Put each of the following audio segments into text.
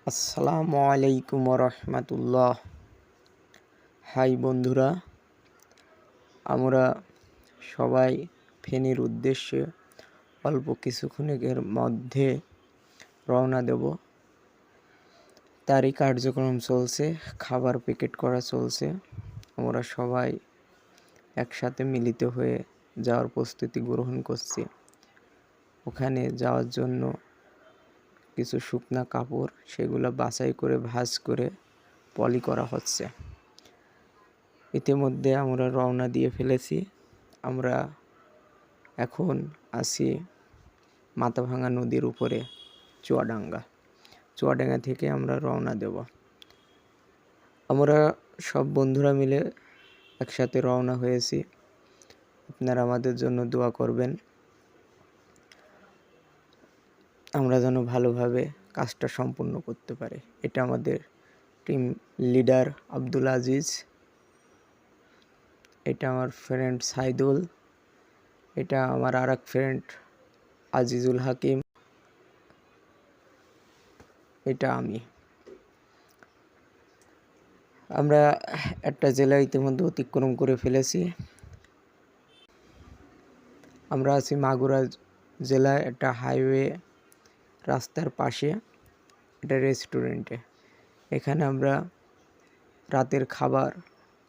আসসালামু আলাইকুম রহমতুল্লাহ। হাই বন্ধুরা, আমরা সবাই ফেনীর উদ্দেশ্যে অল্প কিছুক্ষণের মধ্যে রওনা দেব। তারই কার্যক্রম চলছে, খাবার প্যাকেট করা চলছে। আমরা সবাই একসাথে মিলিত হয়ে যাওয়ার প্রস্তুতি গ্রহণ করছি। ওখানে যাওয়ার জন্য কিছু শুকনা কাপড়, সেগুলো বাছাই করে ভাঁজ করে পলি করা হচ্ছে। ইতিমধ্যে আমরা রওনা দিয়ে ফেলেছি। আমরা এখন আছি মাথাভাঙা নদীর উপরে চুয়াডাঙ্গা থেকে আমরা রওনা দেব। আমরা সব বন্ধুরা মিলে একসাথে রওনা হয়েছি। আপনারা আমাদের জন্য দোয়া করবেন, আমরা যেন ভালোভাবে কাজটা সম্পূর্ণ করতে পারি। এটা আমাদের টিম লিডার আব্দুল আজিজ, এটা আমার ফ্রেন্ড সাইদুল, এটা আমার আরেক ফ্রেন্ড আজিজুল হাকিম, এটা আমি। আমরা একটা জেলা ইতিমধ্যে অতিক্রম করে ফেলেছি। আমরা আছি মাগুরা জেলায় একটা হাইওয়ে রাস্তার পাশে, এটা রেস্টুরেন্টে। এখানে আমরা রাতের খাবার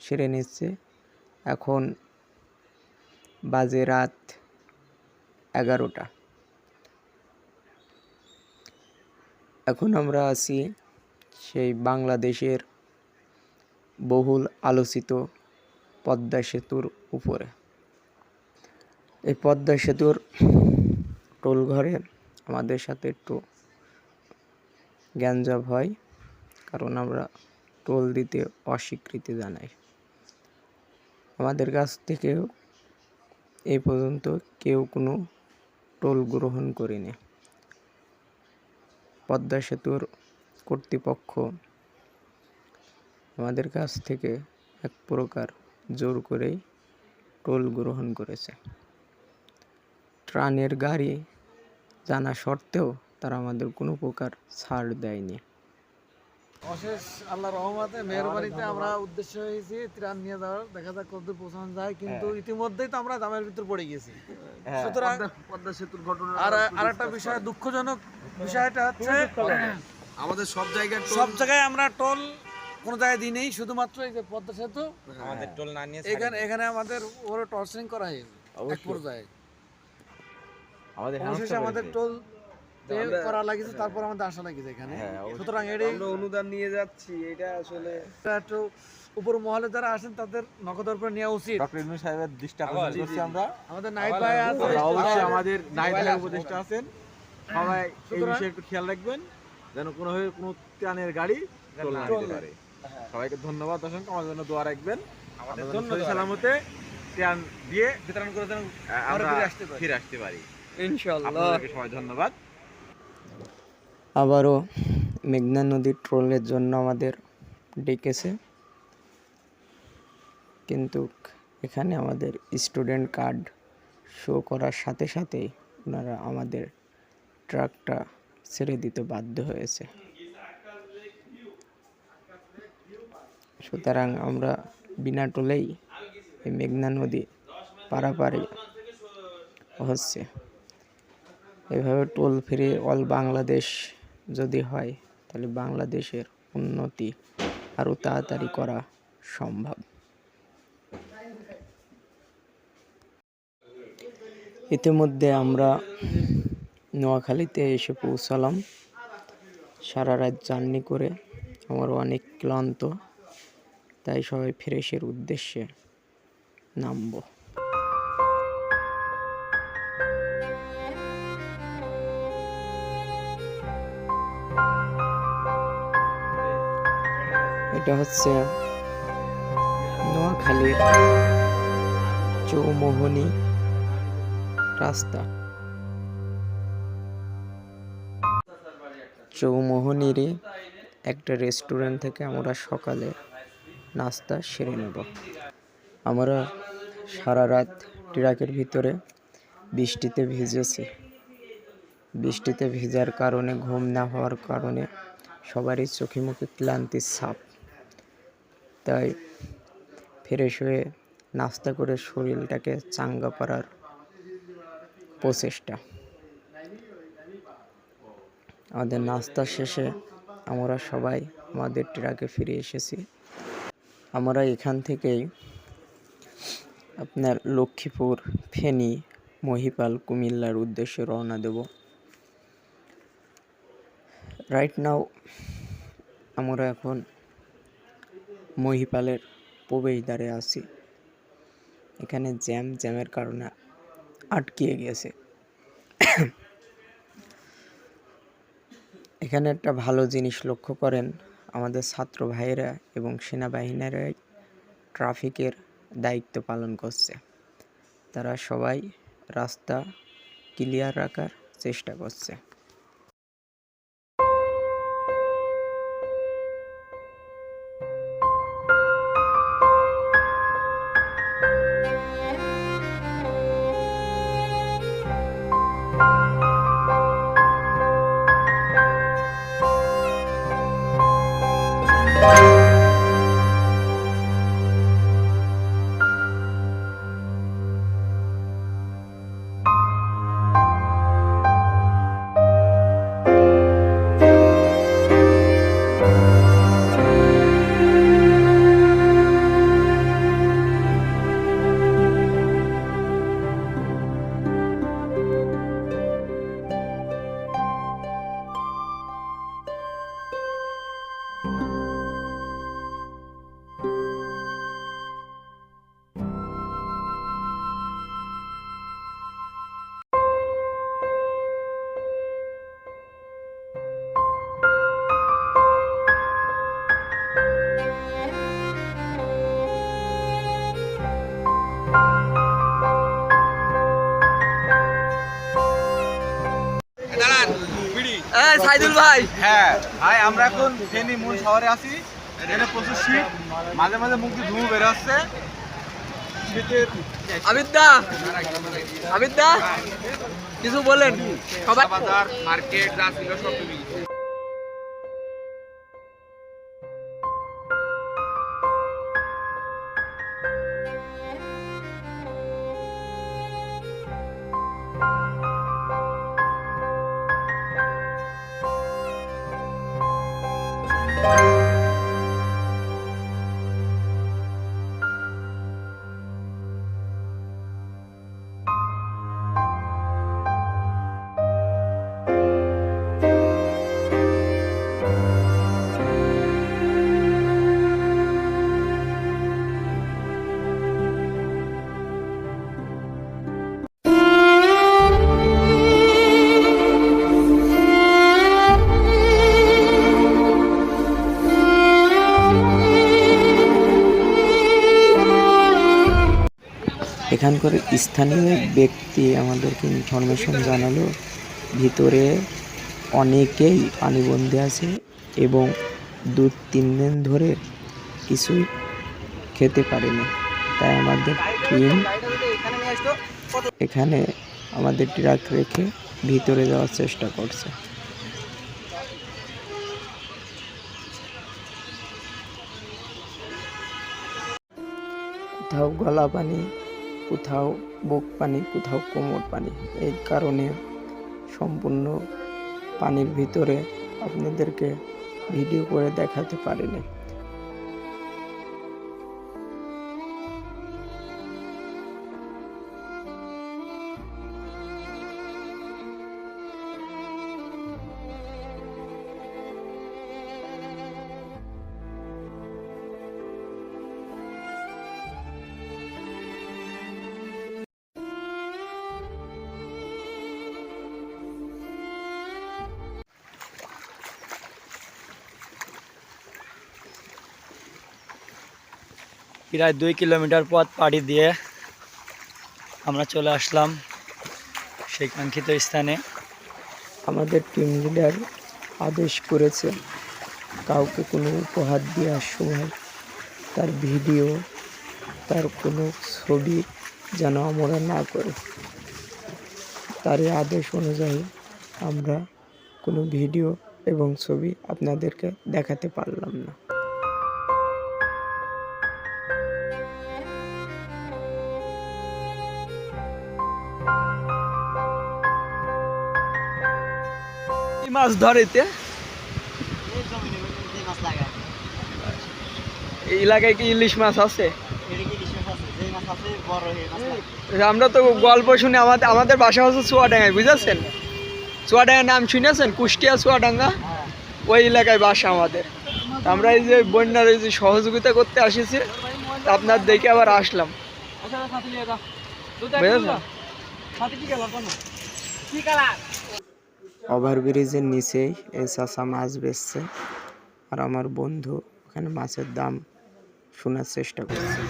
সেরে নিচ্ছি। এখন বাজে রাত 11টা। এখন আমরা আছি সেই বাংলাদেশের বহুল আলোচিত পদ্মা সেতুর উপরে। এই পদ্মা সেতুর টোল ঘরে আমাদের সাথে একটু গ্যাঞ্জাম হয়, কারণ আমরা টোল দিতে অস্বীকৃতি জানাই। আমাদের কাছ থেকে এই পর্যন্ত কেউ কোনো টোল গ্রহণ করেনি। পদ্মা সেতুর কর্তৃপক্ষ আমাদের কাছ থেকে এক প্রকার জোর করেই টোল গ্রহণ করেছে। ট্রানের গাড়ি জানা সত্ত্বেও তারা আমাদের কোনো প্রকার ছাড় দেয়নি। অশেষ আল্লাহর রহমতে মেহরবানিতে আমরা উদ্দেশ্য হয়েছি ত্রাণ নিয়ে যাওয়ার। দেখা যাক কতদূর পৌঁছানো যায়, কিন্তু ইতিমধ্যেই তো আমরা জামের ভিতর পড়ে গেছি। সুতরাং পদ্মা সেতুর ঘটনা আর একটা বিষয়, দুঃখজনক বিষয়টা হচ্ছে আমাদের সব জায়গায় আমরা টোল কোনো জায়গায় দিই নেই, শুধুমাত্র এই যে পদ্মা সেতু আমাদের টোল না নিয়ে এখানে আমাদের ওর টর্চারিং করা হয়েছে এক পর্যায়ে। অবশেষে আমাদের টোল করা লাগিয়েছে, তারপর আমাদের আসা লাগিয়েছে এখানে। সুতরাং আমরা অনুদান নিয়ে যাচ্ছি, এটা আসলে একটু উপর মহলে যারা আসেন তাদের নগদের উপর নেওয়া উচিত। ডক্টর ইউনূস সাহেবের দৃষ্টি আকর্ষণ করছি আমরা। আমাদের নাইট ভাই আছে, অবশ্যই আমাদের নাইট ভাই উপদেষ্টা আছেন, সবাই এই বিষয়ে একটু খেয়াল রাখবেন যেন কোনোভাবে কোনো ত্রাণের গাড়ি টোল না দিতে পারে। সবাইকে ধন্যবাদ, অসংখ্য আমাদের জন্য দোয়া রাখবেন। আমাদের জন্য সালামতে ত্রাণ দিয়ে বিতরণ করে যেন আমরা ফিরে আসতে পারি ইনশাআল্লাহ। আপনাদেরকে সবাই ধন্যবাদ। আবারও মেঘনা নদীর ট্রোলের জন্য আমাদের ডেকেছে, কিন্তু এখানে আমাদের স্টুডেন্ট কার্ড শো করার সাথে সাথেই ওনারা আমাদের ট্রাকটা ছেড়ে দিতে বাধ্য হয়েছে। সুতরাং আমরা বিনা টোলেই এই মেঘনা নদী পারাপারি হচ্ছে। এভাবে টোল ফ্রি অল বাংলাদেশ যদি হয়, তাহলে বাংলাদেশের উন্নতি আরও তাড়াতাড়ি করা সম্ভব। ইতিমধ্যে আমরা নোয়াখালীতে এসে পৌঁছালাম। সারা রাত জার্নি করে আমরা অনেক ক্লান্ত, তাই সবাই ফ্রেশের উদ্দেশ্যে নামব। এটা হচ্ছে নোয়াখালীর চৌমোহনী রাস্তা। চৌমোহনীরই একটা রেস্টুরেন্ট থেকে আমরা সকালে নাস্তা সেরে নেব। আমরা সারা রাত ট্রাকের ভিতরে বৃষ্টিতে ভিজেছি। বৃষ্টিতে ভেজার কারণে, ঘুম না হওয়ার কারণে সবারই চোখে মুখে ক্লান্তির ছাপ। তাই ফ্রেশ হয়ে নাস্তা করে শরীরটাকে চাঙ্গা করার প্রচেষ্টা। আমাদের নাস্তা শেষে আমরা সবাই আমাদের ট্রাকে ফিরে এসেছি। আমরা এখান থেকেই আপনার লক্ষ্মীপুর, ফেনী, মহিপাল, কুমিল্লার উদ্দেশ্যে রওনা দেব। রাইট নাও আমরা এখন মহিপালের প্রবেশদ্বারে আছি। এখানে জ্যামের কারণে আটকিয়ে গেছে। এখানে একটা ভালো জিনিস লক্ষ্য করেন, আমাদের ছাত্র ভাইয়েরা এবং সেনাবাহিনীরাই ট্রাফিকের দায়িত্ব পালন করছে। তারা সবাই রাস্তা ক্লিয়ার রাখার চেষ্টা করছে। সাইদুল ভাই, হ্যাঁ ভাই, আমরা এখন ফেনী মূল শহরে আছি। এখানে প্রচুর শীত, মাঝে মাঝে মুখ দিয়ে ধুমু বের হচ্ছে। শীতের আবিদা কিছু বলেন। সবাই বাজার, মার্কেট, যা ছিল সব তুমি এখানকার স্থানীয় ব্যক্তি আমাদেরকে ইনফরমেশন জানালো ভিতরে অনেকেই পানিবন্দী আছে এবং 2-3 দিন ধরে কিছুই খেতে পারেনি। তাই আমাদের টিম এখানে আমাদের ট্রাক রেখে ভিতরে যাওয়ার চেষ্টা করছে। কোথাও গলা পানি, কোথাও বুক পানি, কোথাও কোমর পানি। এই কারণে সম্পূর্ণ পানির ভিতরে আপনাদেরকে ভিডিও করে দেখাতে পারিনি। প্রায় 2 কিলোমিটার পথ পাড়ি দিয়ে আমরা চলে আসলাম সেই কাঙ্ক্ষিত স্থানে। আমাদের টিম লিডার আদেশ করেছে কাউকে কোনো উপহার দেওয়ার সময় তার ভিডিও, তার কোনো ছবি যেন আমরা না করি। তার আদেশ অনুযায়ী আমরা কোনো ভিডিও এবং ছবি আপনাদেরকে দেখাতে পারলাম না। কি মাছ ধরেতে এই এলাকায় কি ইলিশ মাছ আছে? আমরা তো গল্প শুনে আমাদের বাসা হচ্ছে চুয়াডাঙ্গায়, বুঝেছেন? চুয়াডাঙ্গার নাম শুনেছেন? কুষ্টিয়া চুয়াডাঙ্গা, ওই এলাকায় বাসা আমাদের। আমরা এই যে বন্যার এই যে সহযোগিতা করতে আসিছি, তা আপনার দেখে আবার আসলাম, বুঝেছেন? ওভারব্রিজের নিচেই এই চাচা মাছ বেচছে, আর আমার বন্ধু ওখানে মাছের দাম শোনার চেষ্টা করছে।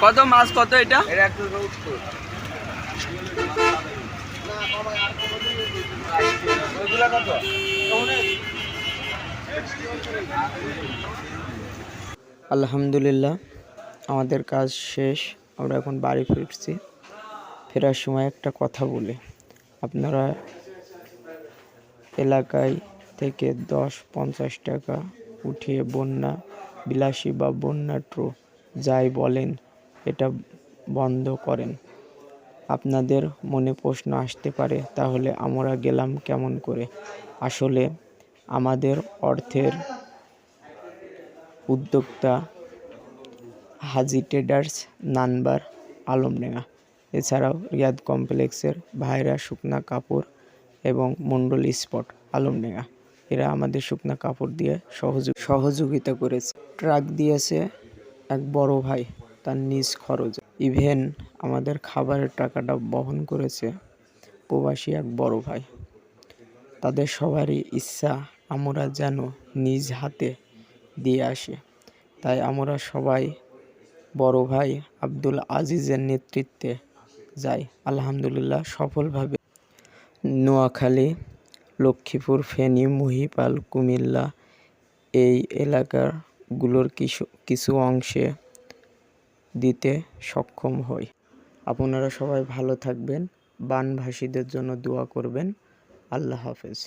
কত মাছ, কত এটা? আলহামদুলিল্লাহ, আমাদের কাজ শেষ। আমরা এখন বাড়ি ফিরছি। ফেরার সময় একটা কথা বলি, আপনারা এলাকায় থেকে 10-50 টাকা উঠিয়ে বন্যা বিলাসী বা বন্যা ট্রু যাই বলেন এটা বন্ধ করেন। আপনাদের মনে প্রশ্ন আসতে পারে, তাহলে আমরা গেলাম কেমন করে? আসলে আমাদের অর্থের উদ্যোক্তা হাজি ট্রেডার্স, নানবার, আলমডাঙ্গা, এছাড়াও রিয়াদ কমপ্লেক্সের ভাইরা শুকনা কাপড় এবং মন্ডল স্পট আলমডাঙ্গা, এরা আমাদের শুকনা কাপড় দিয়ে সহযোগিতা করেছে। ট্রাক দিয়েছে এক বড় ভাই তার নিজ খরচে। ইভেন আমাদের খাবারের টাকাটা বহন করেছে প্রবাসী এক বড় ভাই। তাদের সবারই ইচ্ছা আমরা যেন নিজ হাতে দিয়ে আসি, তাই আমরা সবাই বড় ভাই আব্দুল আজিজের নেতৃত্বে যাই। আলহামদুলিল্লাহ সফলভাবে। নোয়াখালী, লক্ষ্মীপুর, ফেনী, মহিপাল, কুমিল্লা এই এলাকাগুলোর কিছু অংশে দিতে সক্ষম হই। আপনারা সবাই ভালো থাকবেন, বানভাসীদের জন্য দোয়া করবেন। আল্লাহ হাফেজ।